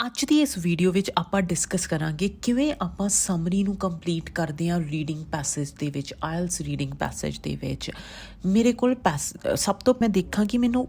ਅੱਜ ਦੀ ਇਸ ਵੀਡੀਓ ਵਿੱਚ ਆਪਾਂ ਡਿਸਕਸ ਕਰਾਂਗੇ ਕਿਵੇਂ ਆਪਾਂ ਸਮਰੀ ਨੂੰ ਕੰਪਲੀਟ ਕਰਦੇ ਹਾਂ ਰੀਡਿੰਗ ਪੈਸੇਜ ਦੇ ਵਿੱਚ। ਆਇਲਸ ਰੀਡਿੰਗ ਪੈਸੇਜ ਦੇ ਵਿੱਚ ਮੇਰੇ ਕੋਲ ਸਭ ਤੋਂ ਮੈਂ ਦੇਖਾਂ ਕਿ ਮੈਨੂੰ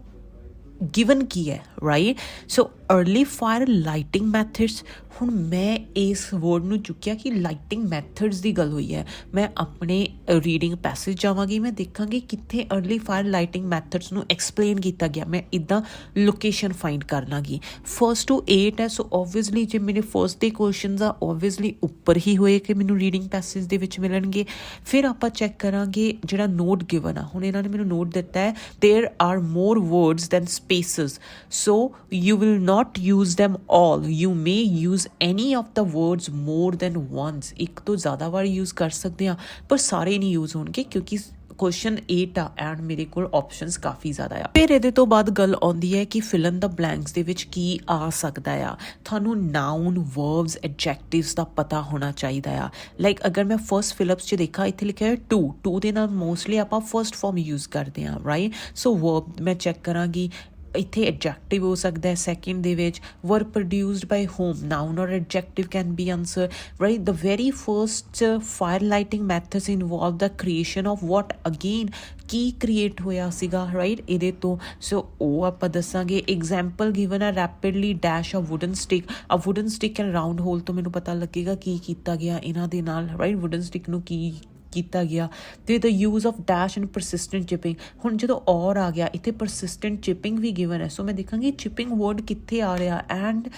ਗਿਵਨ ਕੀ ਹੈ, ਰਾਈਟ। ਸੋ अर्ली फायर लाइटिंग मैथड्स। ਹੁਣ ਮੈਂ ਇਸ ਵਰਡ ਨੂੰ ਚੁੱਕਿਆ ਕਿ ਲਾਈਟਿੰਗ ਮੈਥਡਸ ਦੀ ਗੱਲ ਹੋਈ ਹੈ। ਮੈਂ ਆਪਣੇ ਰੀਡਿੰਗ ਪੈਸੇਜ ਜਾਵਾਂਗੀ, ਮੈਂ ਦੇਖਾਂਗੀ ਕਿੱਥੇ अर्ली फायर ਲਾਈਟਿੰਗ ਮੈਥਡਸ ਨੂੰ ਐਕਸਪਲੇਨ ਕੀਤਾ ਗਿਆ। ਮੈਂ ਇੱਦਾਂ ਲੋਕੇਸ਼ਨ ਫਾਈਂਡ ਕਰ ਲਾਂਗੀ। 1 to 8 ਹੈ, ਸੋ ਓਬਵੀਅਸਲੀ ਜੇ ਮੇਰੇ ਫਸਟ ਦੇ ਕੁਐਸਚਨਸ ਆ ਓਬਵੀਅਸਲੀ ਉੱਪਰ ਹੀ ਹੋਏ ਕਿ ਮੈਨੂੰ ਰੀਡਿੰਗ ਪੈਸੇਜ ਦੇ ਵਿੱਚ ਮਿਲਣਗੇ। ਫਿਰ ਆਪਾਂ ਚੈੱਕ ਕਰਾਂਗੇ ਜਿਹੜਾ ਨੋਟ ਗਿਵਨ ਆ। ਹੁਣ ਇਹਨਾਂ ਨੇ ਮੈਨੂੰ ਨੋਟ ਦਿੱਤਾ ਹੈ there are more words than spaces, so you will not use them all. You may use any of the words more than once. ਇੱਕ ਤੋਂ ਜ਼ਿਆਦਾ ਵਾਰ ਯੂਜ਼ ਕਰ ਸਕਦੇ ਹਾਂ, ਪਰ ਸਾਰੇ ਨਹੀਂ ਯੂਜ਼ ਹੋਣਗੇ ਕਿਉਂਕਿ ਕੁਐਸਚਨ 8 ਆ ਐਂਡ ਮੇਰੇ ਕੋਲ ਆਪਸ਼ਨਸ ਕਾਫੀ ਜ਼ਿਆਦਾ ਆ। ਫਿਰ ਇਹਦੇ ਤੋਂ ਬਾਅਦ ਗੱਲ ਆਉਂਦੀ ਹੈ ਕਿ ਫਿਲ ਇਨ ਦਾ ਬਲੈਂਕਸ ਦੇ ਵਿੱਚ ਕੀ ਆ ਸਕਦਾ ਆ। ਤੁਹਾਨੂੰ ਨਾਊਨ, ਵਰਬਸ, ਐਡਜੈਕਟਿਵਸ ਦਾ ਪਤਾ ਹੋਣਾ ਚਾਹੀਦਾ ਆ। ਲਾਈਕ ਅਗਰ ਮੈਂ ਫਰਸਟ ਫਿਲਿਪਸ 'ਚ ਦੇਖਾਂ, ਇੱਥੇ ਲਿਖਿਆ ਹੈ ਟੂ ਦੇ ਨਾਲ ਮੋਸਟਲੀ ਆਪਾਂ ਫਰਸਟ ਫਾਰਮ ਯੂਜ਼ ਕਰਦੇ ਹਾਂ, ਰਾਈਟ। ਸੋ ਵਰਬ ਮੈਂ ਚੈੱਕ ਕਰਾਂਗੀ, ਇੱਥੇ ਐਡਜੈਕਟਿਵ ਹੋ ਸਕਦਾ ਹੈ। ਸੈਕਿੰਡ ਦੇ ਵਿੱਚ were produced by whom, noun or adjective can be answer, right. The very first fire lighting methods involve the creation of what, again ਕੀ ਕ੍ਰੀਏਟ ਹੋਇਆ ਸੀਗਾ, ਰਾਈਟ, ਇਹਦੇ ਤੋਂ। ਸੋ ਉਹ ਆਪਾਂ ਦੱਸਾਂਗੇ। Example given a rapidly dash a wooden stick. A wooden stick and round hole ਤੋਂ ਮੈਨੂੰ ਪਤਾ ਲੱਗੇਗਾ ਕੀ ਕੀਤਾ ਗਿਆ ਇਹਨਾਂ ਦੇ ਨਾਲ, ਰਾਈਟ। ਵੁਡਨ ਸਟਿਕ ਨੂੰ ਕੀ ਕੀਤਾ ਗਿਆ। ਤੇ the use of dash and persistent chipping. ਹੁਣ ਜਦੋਂ ਔਰ ਆ ਗਿਆ ਇੱਥੇ ਪਰਸਿਸਟੈਂਟ ਚਿਪਿੰਗ ਵੀ ਗਿਵਨ ਹੈ, ਸੋ ਮੈਂ ਦੇਖਾਂਗੀ ਚਿਪਿੰਗ ਵਰਡ ਕਿੱਥੇ ਆ ਰਿਹਾ। ਐਂਡ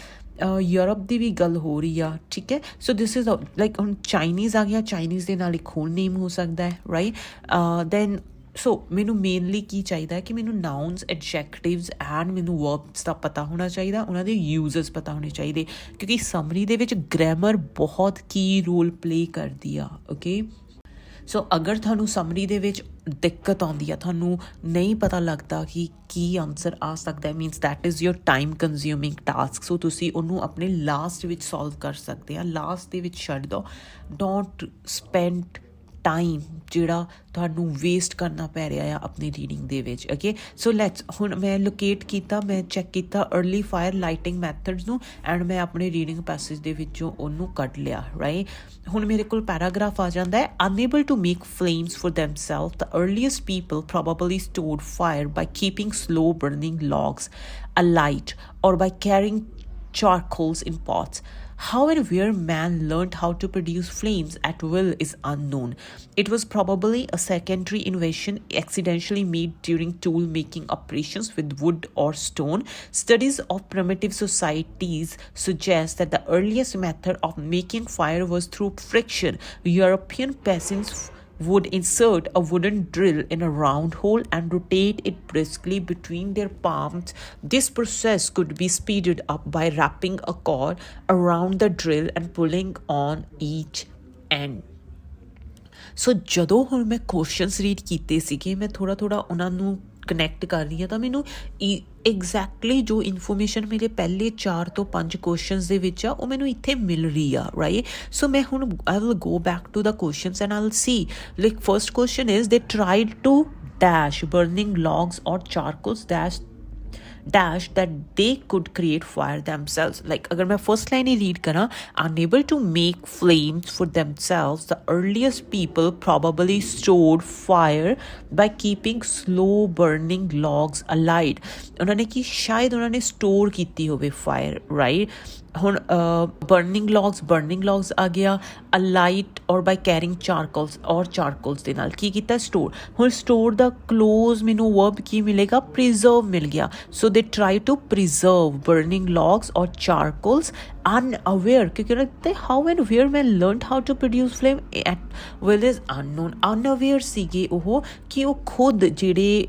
ਯੂਰਪ ਦੀ ਵੀ ਗੱਲ ਹੋ ਰਹੀ ਆ, ਠੀਕ ਹੈ। ਸੋ ਦਿਸ ਇਜ਼ ਲਾਈਕ ਹੁਣ ਚਾਈਨੀਜ਼ ਆ ਗਿਆ, ਚਾਈਨੀਜ਼ ਦੇ ਨਾਲ ਇੱਕ ਹੋਰ ਨੇਮ ਹੋ ਸਕਦਾ ਹੈ, ਰਾਈਟ। ਦੈਨ ਸੋ ਮੈਨੂੰ ਮੇਨਲੀ ਕੀ ਚਾਹੀਦਾ ਹੈ ਕਿ ਮੈਨੂੰ ਨਾਊਨਸ, ਐਡਜੈਕਟਿਵਸ ਐਂਡ ਮੈਨੂੰ ਵਰਬਸ ਦਾ ਪਤਾ ਹੋਣਾ ਚਾਹੀਦਾ, ਉਹਨਾਂ ਦੇ ਯੂਜ਼ਸ ਪਤਾ ਹੋਣੇ ਚਾਹੀਦੇ, ਕਿਉਂਕਿ ਸਮਰੀ ਦੇ ਵਿੱਚ ਗ੍ਰਾਮਰ ਬਹੁਤ ਕੀ ਰੋਲ ਪਲੇ ਕਰਦੀ ਆ, ਓਕੇ। ਸੋ ਅਗਰ ਤੁਹਾਨੂੰ ਸਮਰੀ ਦੇ ਵਿੱਚ ਦਿੱਕਤ ਆਉਂਦੀ ਆ, ਤੁਹਾਨੂੰ ਨਹੀਂ ਪਤਾ ਲੱਗਦਾ ਕਿ ਕੀ ਆਨਸਰ ਆ ਸਕਦਾ, means that is your time consuming task. So ਤੁਸੀਂ ਉਹਨੂੰ ਆਪਣੇ ਲਾਸਟ ਵਿੱਚ ਸੋਲਵ ਕਰ ਸਕਦੇ ਆ, ਲਾਸਟ ਦੇ ਵਿੱਚ ਛੱਡ ਦਿਓ। ਡੋਂਟ ਸਪੈਂਡ ਟਾਈਮ ਜਿਹੜਾ ਤੁਹਾਨੂੰ ਵੇਸਟ ਕਰਨਾ ਪੈ ਰਿਹਾ ਆ ਆਪਣੀ ਰੀਡਿੰਗ ਦੇ ਵਿੱਚ, ਓਕੇ। ਸੋ ਲੈਟਸ, ਹੁਣ ਮੈਂ ਲੋਕੇਟ ਕੀਤਾ, ਮੈਂ ਚੈੱਕ ਕੀਤਾ अर्ली फायर ਲਾਈਟਿੰਗ ਮੈਥਡਸ ਨੂੰ ਐਂਡ ਮੈਂ ਆਪਣੇ ਰੀਡਿੰਗ ਪੈਸੇਜ ਦੇ ਵਿੱਚੋਂ ਉਹਨੂੰ ਕੱਢ ਲਿਆ, ਰਾਈਟ। ਹੁਣ ਮੇਰੇ ਕੋਲ ਪੈਰਾਗ੍ਰਾਫ ਆ ਜਾਂਦਾ ਹੈ। Unable to make flames for themselves, the earliest people probably stored fire by keeping slow burning logs alight or by carrying charcoals in pots. How and where man learned how to produce flames at will is unknown. It was probably a secondary invention accidentally made during tool making operations with wood or stone. Studies of primitive societies suggest that the earliest method of making fire was through friction. European peasants would insert a wooden drill in a round hole and rotate it briskly between their palms. This process could be speeded up by wrapping a cord around the drill and pulling on each end. ਸੋ ਜਦੋਂ ਹੁਣ ਮੈਂ questions read ਕੀਤੇ ਸੀਗੇ, ਮੈਂ ਥੋੜ੍ਹਾ ਉਹਨਾਂ ਨੂੰ connect ਕਰ ਰਹੀ ਹਾਂ, ਤਾਂ ਮੈਨੂੰ ਐਗਜ਼ੈਕਟਲੀ ਜੋ ਇਨਫੋਰਮੇਸ਼ਨ ਮੇਰੇ ਪਹਿਲੇ 4 ਤੋਂ 5 ਕੁਐਸਚਨਸ ਦੇ ਵਿੱਚ ਆ ਉਹ ਮੈਨੂੰ ਇੱਥੇ ਮਿਲ ਰਹੀ ਆ, ਰਾਈਟ। ਸੋ ਮੈਂ ਹੁਣ I will go back to the questions and I will see. Like first question is they tried to dash burning logs or charcoals dash that they could create fire themselves. Like agar main first line hi read kara, unable to make flames for themselves, the earliest people probably stored fire by keeping slow burning logs alight. ਉਹਨਾਂ ਨੇ ਕੀ ਸ਼ਾਇਦ ਉਹਨਾਂ ਨੇ store ਕੀਤੀ ਹੋਵੇ fire, right. ਹੁਣ burning logs ਆ ਗਿਆ। ਅਲਾਈਟ ਔਰ ਬਾਈ ਕੈਰਿੰਗ ਚਾਰਕੋਲਸ ਦੇ ਨਾਲ ਕੀ ਕੀਤਾ, ਸਟੋਰ। ਹੁਣ ਸਟੋਰ ਦਾ ਕਲੋਜ਼ ਮੈਨੂੰ ਵਰਬ ਕੀ ਮਿਲੇਗਾ, ਪ੍ਰੀਜ਼ਰਵ ਮਿਲ ਗਿਆ। So they try to preserve burning logs ਔਰ ਚਾਰਕੋਲਸ unaware, ਕਿਉਂਕਿ ਉਹਨਾਂ ਤੇ how and where man learned how to produce flame at will is unknown. Unaware ਸੀਗੇ ਉਹ ਕਿ ਉਹ ਖੁਦ ਜਿਹੜੇ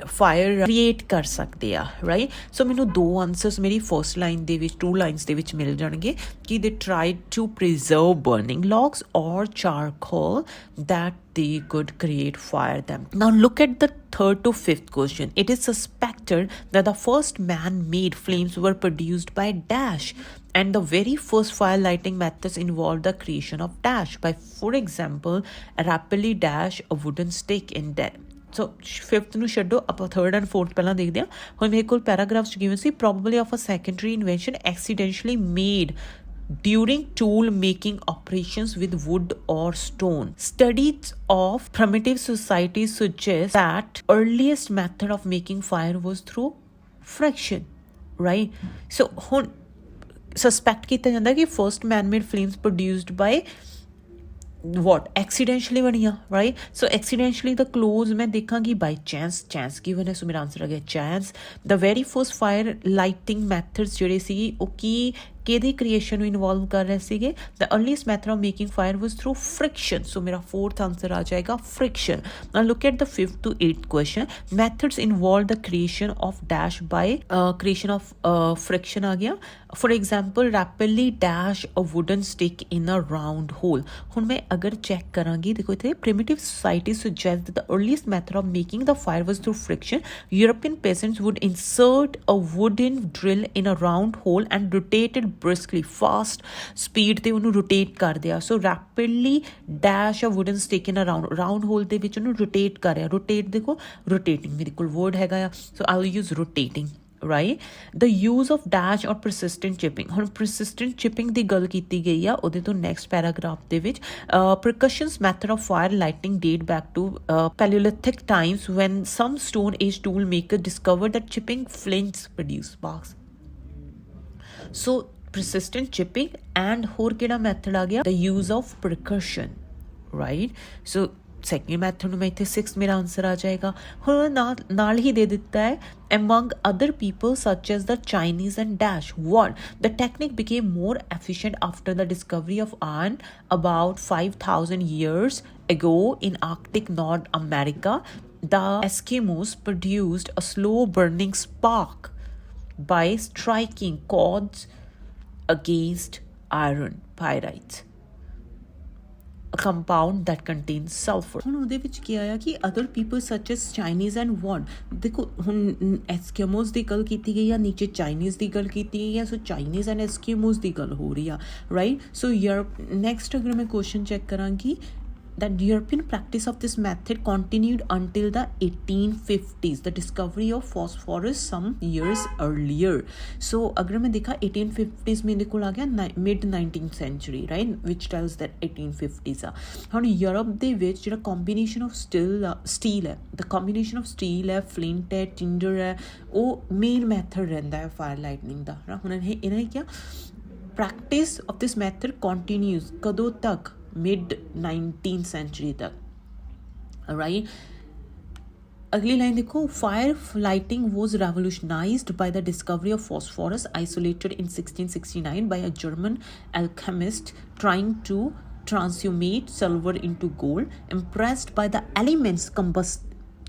ਫਾਇਰ ਕ੍ਰੀਏਟ ਕਰ ਸਕਦੇ ਆ, ਰਾਈਟ। ਸੋ ਮੈਨੂੰ 2 ਆਨਸਰਸ ਮੇਰੀ ਫਸਟ ਲਾਈਨ ਦੇ ਵਿੱਚ 2 ਲਾਈਨਸ ਦੇ ਵਿੱਚ ਮਿਲ ਜਾਣਗੇ ਕਿ they tried to preserve burning logs or charcoal that they could create fire them. Now look at the 3rd to 5th question. It is suspected that the first man-made flames were produced by dash, and the very first fire lighting methods involved the creation of dash by, for example, rapidly dash a wooden stick in so 5th ਨੂੰ ਛੱਡੋ, ਆਪਾਂ 3rd and 4th ਪਹਿਲਾਂ ਦੇਖਦੇ ਹਾਂ। ਹੁਣ ਮੇਰੇ ਕੋਲ paragraphs 'ਚ ਗਿਵਨ ਸੀ probably of a secondary invention accidentally made during tool making operations with wood or stone. Studies of primitive societies suggest that earliest method of making fire was through friction, right? So ਹੁਣ suspect ਕੀਤਾ ਜਾਂਦਾ ਕਿ first man-made flames produced by what accidentally ਬਣੀਆਂ, right? So accidentally the close मैं ਦੇਖਾਂਗੀ by chance given है, so मेरा answer आ गया chance। the very first fire lighting methods ਜਿਹੜੇ ਸੀ ਉਹ ਕੀ ਕਿਹਦੀ ਕ੍ਰੀਏਸ਼ਨ ਨੂੰ ਇਨਵੋਲਵ ਕਰ ਰਹੇ ਸੀਗੇ? The earliest method of making fire was through friction. So ਮੇਰਾ 4th ਆਂਸਰ ਆ ਜਾਏਗਾ friction. Now look at the 5th to 8th question। Methods involve the creation of dash by creation of friction ਆ ਗਿਆ। For example rapidly dash a wooden stick in a round hole. ਹੁਣ ਮੈਂ ਅਗਰ check ਕਰਾਂਗੀ, ਦੇਖੋ ਇੱਥੇ primitive societies suggest that the earliest method of making the fire was through friction. European peasants would insert a wooden drill in a round hole and rotate it briskly, fast speed ਤੇ ਉਹਨੂੰ rotate ਕਰਦੇ ਆ। so rapidly dash a wooden stick in a round hole ਦੇ ਵਿੱਚ ਉਹਨੂੰ rotate ਕਰ ਰਿਹਾ। rotate ਦੇਖੋ, rotating ਮੇਰੇ ਕੋਲ word ਹੈਗਾ ਆ, so I'll use rotating, right? the use of dash or persistent chipping। ਹੁਣ persistent chipping ਦੀ ਗੱਲ ਕੀਤੀ ਗਈ ਆ ਉਹਦੇ ਤੋਂ next paragraph ਦੇ ਵਿੱਚ percussion's method of fire lighting date back to Paleolithic times when some stone age tool maker discovered that chipping flints produce sparks। so persistent chipping and ਹੋਰ ਕਿਹੜਾ ਮੈਥਡ ਆ ਗਿਆ? the use of percussion, right? so second method ਨੂੰ ਮੈਂ ਇੱਥੇ 6 ਮੇਰਾ answer ਆ ਜਾਏਗਾ। ਹੁਣ ਨਾਲ ਹੀ ਦੇ ਦਿੱਤਾ ਹੈ among other people such as the Chinese and dash what the technique became more efficient after the discovery of iron about 5,000 years ago in Arctic North America। the Eskimos produced a slow burning spark by striking cords against iron pyrites, a compound that contains sulfur। ਹੁਣ ਉਹਦੇ ਵਿੱਚ ਕੀ ਆਇਆ ਕਿ other people such as Chinese and what, ਦੇਖੋ ਹੁਣ ਐਸਕੀਮੋਸ ਦੀ ਗੱਲ ਕੀਤੀ ਗਈ ਆ, ਨੀਚੇ ਚਾਈਨੀਜ਼ ਦੀ ਗੱਲ ਕੀਤੀ ਗਈ ਆ, ਸੋ ਚਾਈਨੀਜ਼ ਐਂਡ ਐਸਕੀਮੋਸ ਦੀ ਗੱਲ ਹੋ ਰਹੀ ਆ, ਰਾਈਟ? ਸੋ ਯੂਰਪ ਨੈਕਸਟ ਅਗਰ ਮੈਂ ਕੁਐਸਚਨ ਚੈੱਕ ਕਰਾਂਗੀ that European practice of this method continued until the 1850s, the discovery of phosphorus some years earlier। so अगर मैं देखा 1850s में देखो आ गया mid 19th century, right, which tells that 1850s ਆ। ਹੁਣ ਯੂਰਪ ਦੇ ਵਿੱਚ ਜਿਹੜਾ combination of steel ਹੈ, the combination of steel ਹੈ, flint ਹੈ, tinder ਹੈ, ਉਹ main method ਰਹਿੰਦਾ ਹੈ fire lightning ਦਾ। ਹੁਣ ਇਹਨਾਂ ਨੇ ਕਿਹਾ practice of this method continues ਕਦੋਂ ਤੱਕ? mid 19th century तक, right? अगली लाइन देखो, fire lighting was revolutionized by the discovery of phosphorus isolated in 1669 by a German alchemist trying to transmute silver into gold। impressed by the element's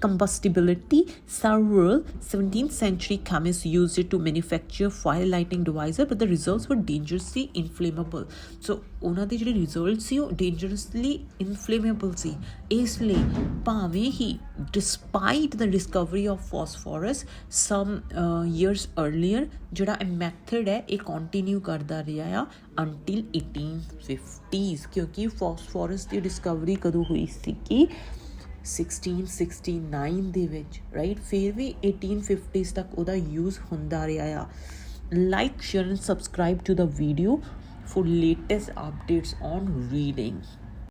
combustibility, several 17th century chemists used it to manufacture fire lighting devices, but the results were dangerously inflammable। so ਉਹਨਾਂ ਦੇ ਜਿਹੜੇ result ਸੀ ਉਹ dangerously inflammable ਸੀ। ਇਸ ਲਈ ਭਾਵੇਂ ਹੀ despite the discovery of phosphorus some years earlier, ਜਿਹੜਾ ਇਹ method ਹੈ ਇਹ ਕੰਟੀਨਿਊ ਕਰਦਾ ਰਿਹਾ ਆ until 1850s, ਕਿਉਂਕਿ ਫਾਸਫੋਰਸ ਦੀ ਡਿਸਕਵਰੀ ਕਦੋਂ ਹੋਈ ਸੀ ਕਿ 1669 ਦੇ ਵਿੱਚ, ਰਾਈਟ? ਫਿਰ ਵੀ 1850s ਤੱਕ ਉਹਦਾ ਯੂਜ਼ ਹੁੰਦਾ ਰਿਹਾ ਆ। Like, share and subscribe to the video for latest updates on reading।